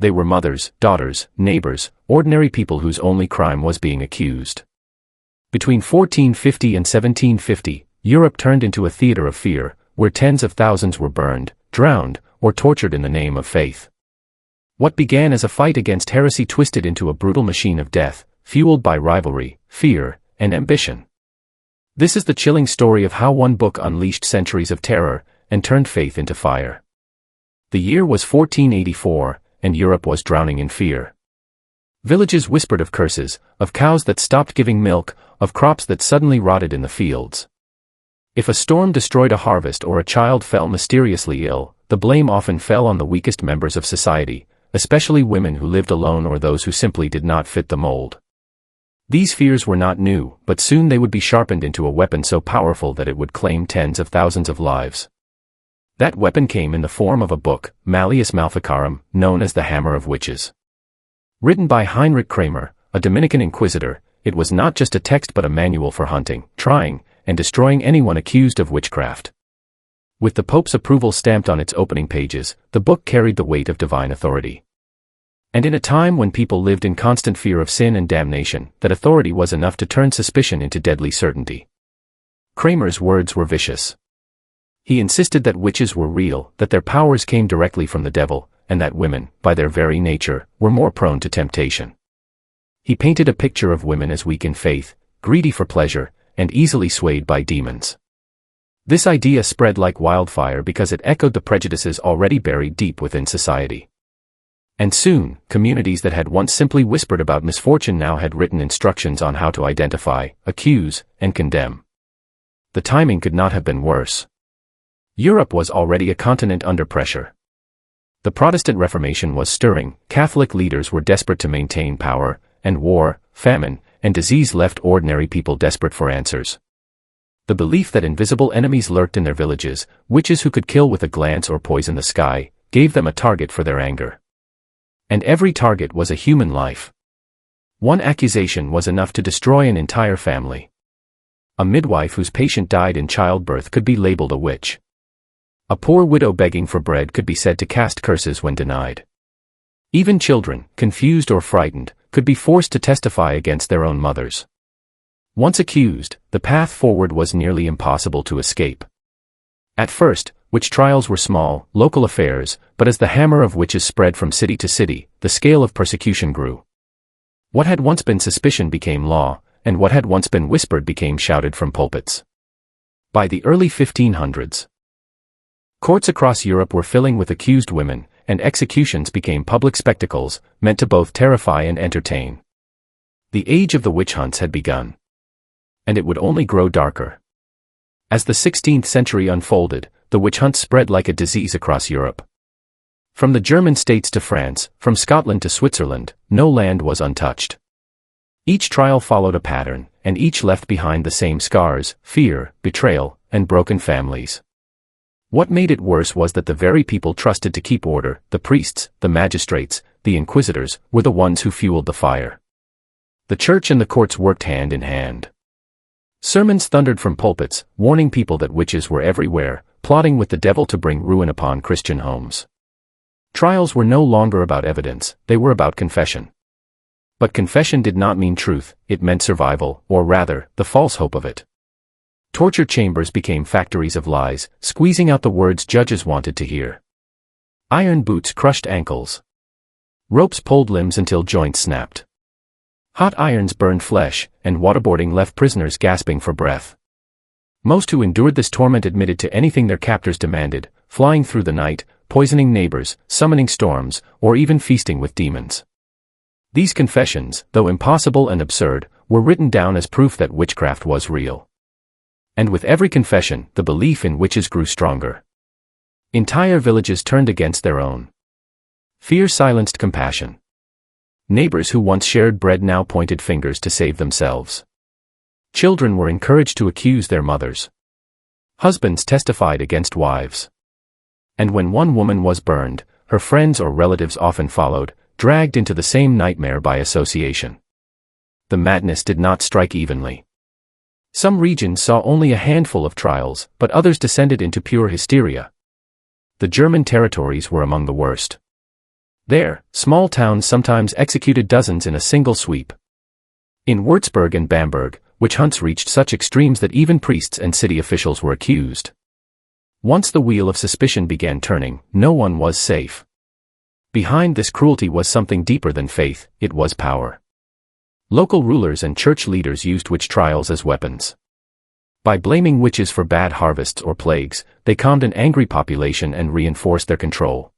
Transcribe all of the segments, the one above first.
They were mothers, daughters, neighbors, ordinary people whose only crime was being accused. Between 1450 and 1750, Europe turned into a theater of fear, where tens of thousands were burned, drowned, or tortured in the name of faith. What began as a fight against heresy twisted into a brutal machine of death, fueled by rivalry, fear, and ambition. This is the chilling story of how one book unleashed centuries of terror and turned faith into fire. The year was 1484, and Europe was drowning in fear. Villages whispered of curses, of cows that stopped giving milk, of crops that suddenly rotted in the fields. If a storm destroyed a harvest or a child fell mysteriously ill, the blame often fell on the weakest members of society, especially women who lived alone or those who simply did not fit the mold. These fears were not new, but soon they would be sharpened into a weapon so powerful that it would claim tens of thousands of lives. That weapon came in the form of a book, Malleus Maleficarum, known as the Hammer of Witches. Written by Heinrich Kramer, a Dominican inquisitor, it was not just a text but a manual for hunting, trying, and destroying anyone accused of witchcraft. With the Pope's approval stamped on its opening pages, the book carried the weight of divine authority. And in a time when people lived in constant fear of sin and damnation, that authority was enough to turn suspicion into deadly certainty. Kramer's words were vicious. He insisted that witches were real, that their powers came directly from the devil, and that women, by their very nature, were more prone to temptation. He painted a picture of women as weak in faith, greedy for pleasure, and easily swayed by demons. This idea spread like wildfire because it echoed the prejudices already buried deep within society. And soon, communities that had once simply whispered about misfortune now had written instructions on how to identify, accuse, and condemn. The timing could not have been worse. Europe was already a continent under pressure. The Protestant Reformation was stirring, Catholic leaders were desperate to maintain power, and war, famine, and disease left ordinary people desperate for answers. The belief that invisible enemies lurked in their villages, witches who could kill with a glance or poison the sky, gave them a target for their anger. And every target was a human life. One accusation was enough to destroy an entire family. A midwife whose patient died in childbirth could be labeled a witch. A poor widow begging for bread could be said to cast curses when denied. Even children, confused or frightened, could be forced to testify against their own mothers. Once accused, the path forward was nearly impossible to escape. At first, witch trials were small, local affairs, but as the hammer of witches spread from city to city, the scale of persecution grew. What had once been suspicion became law, and what had once been whispered became shouted from pulpits. By the early 1500s, courts across Europe were filling with accused women, and executions became public spectacles, meant to both terrify and entertain. The age of the witch hunts had begun. And it would only grow darker. As the 16th century unfolded, the witch hunt spread like a disease across Europe. From the German states to France, from Scotland to Switzerland, no land was untouched. Each trial followed a pattern, and each left behind the same scars, fear, betrayal, and broken families. What made it worse was that the very people trusted to keep order, the priests, the magistrates, the inquisitors, were the ones who fueled the fire. The church and the courts worked hand in hand. Sermons thundered from pulpits, warning people that witches were everywhere, plotting with the devil to bring ruin upon Christian homes. Trials were no longer about evidence, they were about confession. But confession did not mean truth, it meant survival, or rather, the false hope of it. Torture chambers became factories of lies, squeezing out the words judges wanted to hear. Iron boots crushed ankles. Ropes pulled limbs until joints snapped. Hot irons burned flesh, and waterboarding left prisoners gasping for breath. Most who endured this torment admitted to anything their captors demanded, flying through the night, poisoning neighbors, summoning storms, or even feasting with demons. These confessions, though impossible and absurd, were written down as proof that witchcraft was real. And with every confession, the belief in witches grew stronger. Entire villages turned against their own. Fear silenced compassion. Neighbors who once shared bread now pointed fingers to save themselves. Children were encouraged to accuse their mothers. Husbands testified against wives. And when one woman was burned, her friends or relatives often followed, dragged into the same nightmare by association. The madness did not strike evenly. Some regions saw only a handful of trials, but others descended into pure hysteria. The German territories were among the worst. There, small towns sometimes executed dozens in a single sweep. In Würzburg and Bamberg, witch hunts reached such extremes that even priests and city officials were accused. Once the wheel of suspicion began turning, no one was safe. Behind this cruelty was something deeper than faith, it was power. Local rulers and church leaders used witch trials as weapons. By blaming witches for bad harvests or plagues, they calmed an angry population and reinforced their control.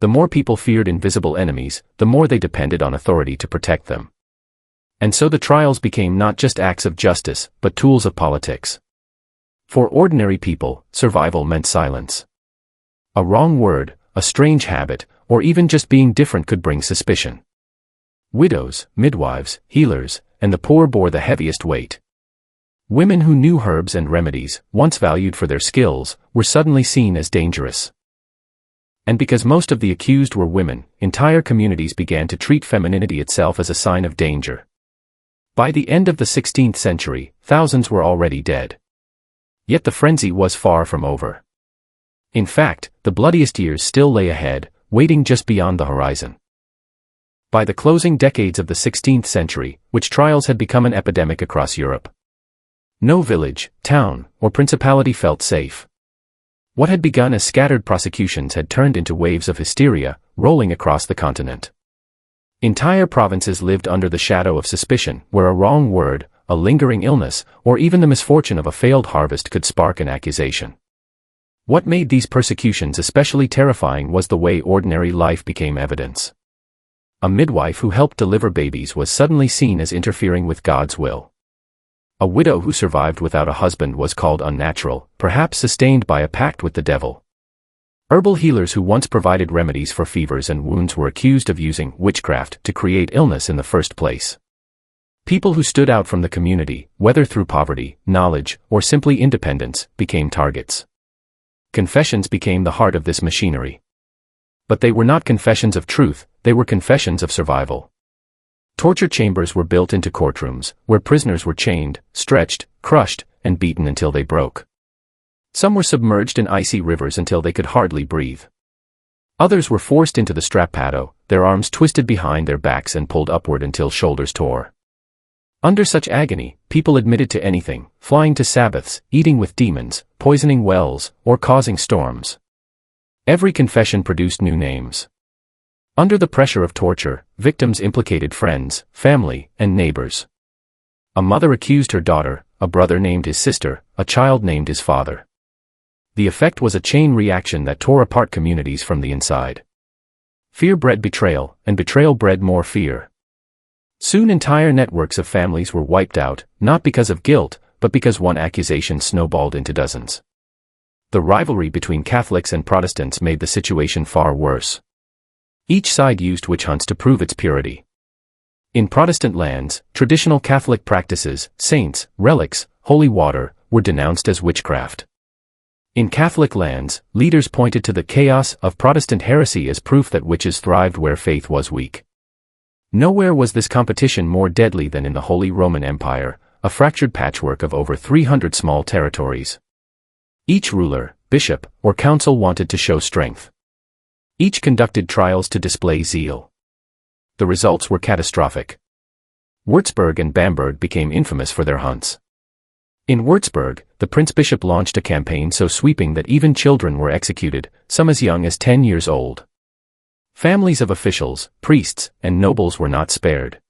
The more people feared invisible enemies, the more they depended on authority to protect them. And so the trials became not just acts of justice, but tools of politics. For ordinary people, survival meant silence. A wrong word, a strange habit, or even just being different could bring suspicion. Widows, midwives, healers, and the poor bore the heaviest weight. Women who knew herbs and remedies, once valued for their skills, were suddenly seen as dangerous. And because most of the accused were women, entire communities began to treat femininity itself as a sign of danger. By the end of the 16th century, thousands were already dead. Yet the frenzy was far from over. In fact, the bloodiest years still lay ahead, waiting just beyond the horizon. By the closing decades of the 16th century, witch trials had become an epidemic across Europe. No village, town, or principality felt safe. What had begun as scattered prosecutions had turned into waves of hysteria, rolling across the continent. Entire provinces lived under the shadow of suspicion, where a wrong word, a lingering illness, or even the misfortune of a failed harvest could spark an accusation. What made these persecutions especially terrifying was the way ordinary life became evidence. A midwife who helped deliver babies was suddenly seen as interfering with God's will. A widow who survived without a husband was called unnatural, perhaps sustained by a pact with the devil. Herbal healers who once provided remedies for fevers and wounds were accused of using witchcraft to create illness in the first place. People who stood out from the community, whether through poverty, knowledge, or simply independence, became targets. Confessions became the heart of this machinery. But they were not confessions of truth, they were confessions of survival. Torture chambers were built into courtrooms, where prisoners were chained, stretched, crushed, and beaten until they broke. Some were submerged in icy rivers until they could hardly breathe. Others were forced into the strappado, their arms twisted behind their backs and pulled upward until shoulders tore. Under such agony, people admitted to anything, flying to Sabbaths, eating with demons, poisoning wells, or causing storms. Every confession produced new names. Under the pressure of torture, victims implicated friends, family, and neighbors. A mother accused her daughter, a brother named his sister, a child named his father. The effect was a chain reaction that tore apart communities from the inside. Fear bred betrayal, and betrayal bred more fear. Soon entire networks of families were wiped out, not because of guilt, but because one accusation snowballed into dozens. The rivalry between Catholics and Protestants made the situation far worse. Each side used witch hunts to prove its purity. In Protestant lands, traditional Catholic practices, saints, relics, holy water, were denounced as witchcraft. In Catholic lands, leaders pointed to the chaos of Protestant heresy as proof that witches thrived where faith was weak. Nowhere was this competition more deadly than in the Holy Roman Empire, a fractured patchwork of over 300 small territories. Each ruler, bishop, or council wanted to show strength. Each conducted trials to display zeal. The results were catastrophic. Würzburg and Bamberg became infamous for their hunts. In Würzburg, the prince-bishop launched a campaign so sweeping that even children were executed, some as young as 10 years old. Families of officials, priests, and nobles were not spared.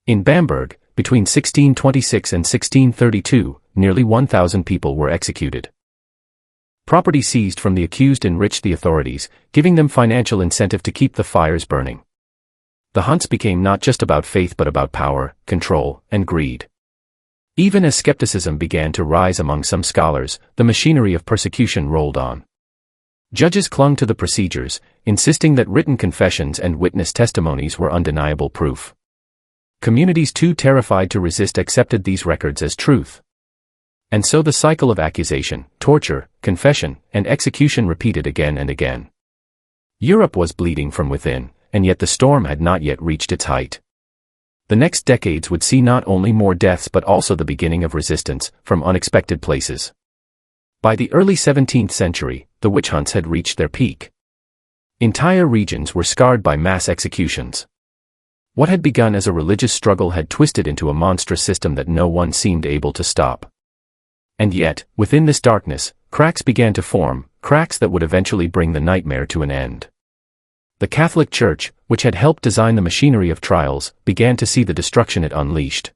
In Bamberg, between 1626 and 1632, nearly 1,000 people were executed. Property seized from the accused enriched the authorities, giving them financial incentive to keep the fires burning. The hunts became not just about faith but about power, control, and greed. Even as skepticism began to rise among some scholars, the machinery of persecution rolled on. Judges clung to the procedures, insisting that written confessions and witness testimonies were undeniable proof. Communities too terrified to resist accepted these records as truth. And so the cycle of accusation, torture, confession, and execution repeated again and again. Europe was bleeding from within, and yet the storm had not yet reached its height. The next decades would see not only more deaths but also the beginning of resistance, from unexpected places. By the early 17th century, the witch hunts had reached their peak. Entire regions were scarred by mass executions. What had begun as a religious struggle had twisted into a monstrous system that no one seemed able to stop. And yet, within this darkness, cracks began to form, cracks that would eventually bring the nightmare to an end. The Catholic Church, which had helped design the machinery of trials, began to see the destruction it unleashed.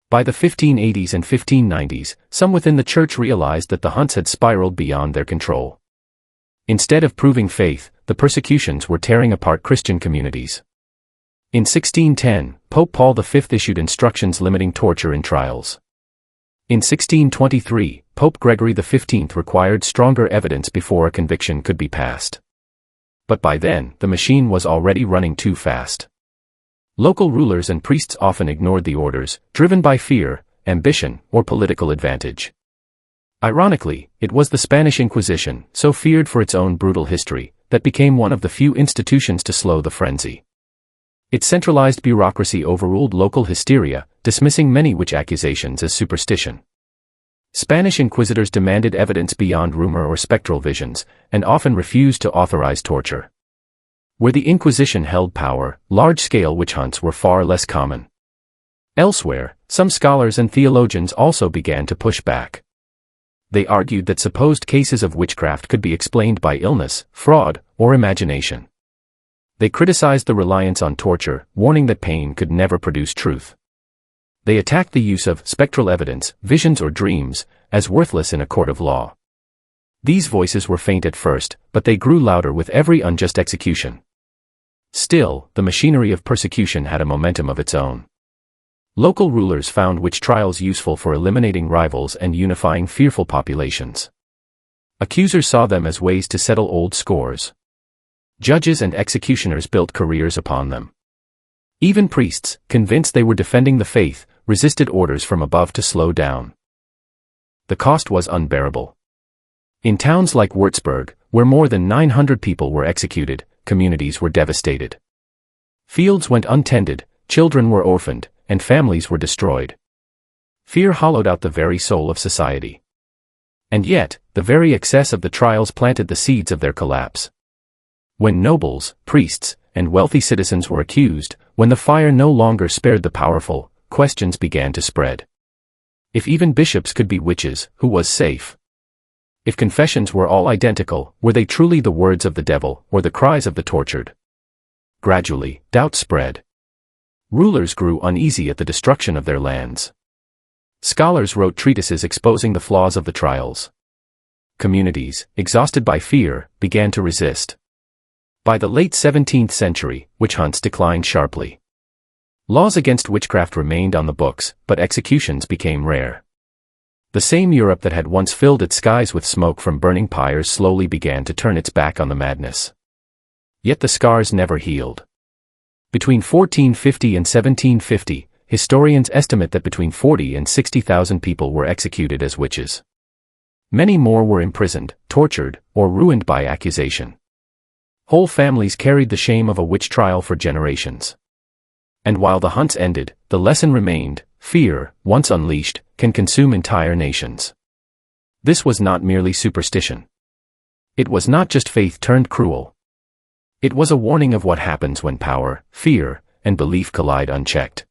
By the 1580s and 1590s, some within the Church realized that the hunts had spiraled beyond their control. Instead of proving faith, the persecutions were tearing apart Christian communities. In 1610, Pope Paul V issued instructions limiting torture in trials. In 1623, Pope Gregory XV required stronger evidence before a conviction could be passed. But by then, the machine was already running too fast. Local rulers and priests often ignored the orders, driven by fear, ambition, or political advantage. Ironically, it was the Spanish Inquisition, so feared for its own brutal history, that became one of the few institutions to slow the frenzy. Its centralized bureaucracy overruled local hysteria, dismissing many witch accusations as superstition. Spanish inquisitors demanded evidence beyond rumor or spectral visions, and often refused to authorize torture. Where the Inquisition held power, large-scale witch hunts were far less common. Elsewhere, some scholars and theologians also began to push back. They argued that supposed cases of witchcraft could be explained by illness, fraud, or imagination. They criticized the reliance on torture, warning that pain could never produce truth. They attacked the use of spectral evidence, visions or dreams, as worthless in a court of law. These voices were faint at first, but they grew louder with every unjust execution. Still, the machinery of persecution had a momentum of its own. Local rulers found witch trials useful for eliminating rivals and unifying fearful populations. Accusers saw them as ways to settle old scores. Judges and executioners built careers upon them. Even priests, convinced they were defending the faith, resisted orders from above to slow down. The cost was unbearable. In towns like Würzburg, where more than 900 people were executed, communities were devastated. Fields went untended, children were orphaned, and families were destroyed. Fear hollowed out the very soul of society. And yet, the very excess of the trials planted the seeds of their collapse. When nobles, priests, and wealthy citizens were accused, when the fire no longer spared the powerful, questions began to spread. If even bishops could be witches, who was safe? If confessions were all identical, were they truly the words of the devil, or the cries of the tortured? Gradually, doubt spread. Rulers grew uneasy at the destruction of their lands. Scholars wrote treatises exposing the flaws of the trials. Communities, exhausted by fear, began to resist. By the late 17th century, witch hunts declined sharply. Laws against witchcraft remained on the books, but executions became rare. The same Europe that had once filled its skies with smoke from burning pyres slowly began to turn its back on the madness. Yet the scars never healed. Between 1450 and 1750, historians estimate that between 40 and 60,000 people were executed as witches. Many more were imprisoned, tortured, or ruined by accusation. Whole families carried the shame of a witch trial for generations. And while the hunts ended, the lesson remained: fear, once unleashed, can consume entire nations. This was not merely superstition. It was not just faith turned cruel. It was a warning of what happens when power, fear, and belief collide unchecked.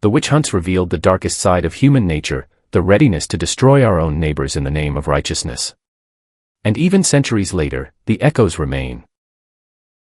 The witch hunts revealed the darkest side of human nature, the readiness to destroy our own neighbors in the name of righteousness. And even centuries later, the echoes remain.